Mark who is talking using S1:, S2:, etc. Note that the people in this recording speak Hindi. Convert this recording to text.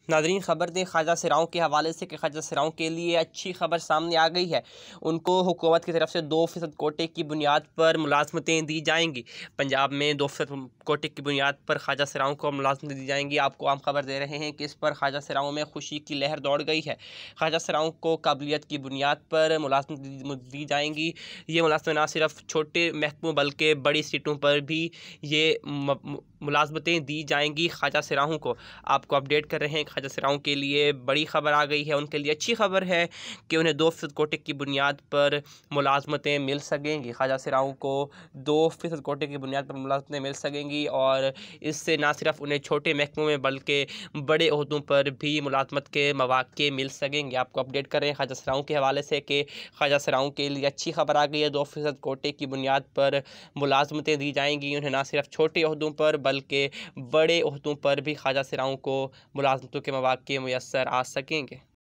S1: नाज़रीन, ख़बर दें ख्वाजा सिराओं के हवाले से कि ख्वाजा सिराओं के लिए अच्छी खबर सामने आ गई है। उनको हुकूमत की तरफ से 2% कोटे की बुनियाद पर मुलाज़मतें दी जाएंगी। पंजाब में 2% कोटे की बुनियाद पर ख्वाजा सिराओं को मुलाज़मतें दी जाएंगी। आपको हम खबर दे रहे हैं कि इस पर ख्वाजा सिराओं में खुशी की लहर दौड़ गई है। ख्वाजा सिराओं को काबिलियत की बुनियाद पर मुलाज़मतें दी जाएंगी। ये मुलाज़मतें न सिर्फ छोटे महकमों बल्कि बड़ी सीटों पर भी ये मुलाज़मतें दी जाएंगी। ख्वाजा सिराओं को आपको अपडेट कर रहे हैं। ख्वाजा सिराओं के लिए बड़ी खबर आ गई है। उनके लिए अच्छी खबर है कि उन्हें 2% कोटे की बुनियाद पर मुलाज़मतें मिल सकेंगी। ख्वाजा सिराओं को 2% कोटे की बुनियाद पर मुलाज़मतें मिल सकेंगी और इससे ना सिर्फ उन्हें छोटे महकमों में बल्कि बड़े ओहदों पर भी मुलाज़मत के मौक़े मिल सकेंगे। आपको अपडेट कर रहे हैं ख्वाजा सिराओं के हवाले से कि ख्वाजा सिराओं के लिए अच्छी खबर आ गई है। 2% कोटे की बुनियाद पर मुलाज़मतें दी जाएंगी। उन्हें ना सिर्फ छोटे ओहदों पर बल्कि बड़े ओहदों पर भी ख्वाजा सिराओं को मुलाज़मतों के मौक़े मुयस्सर आ सकेंगे।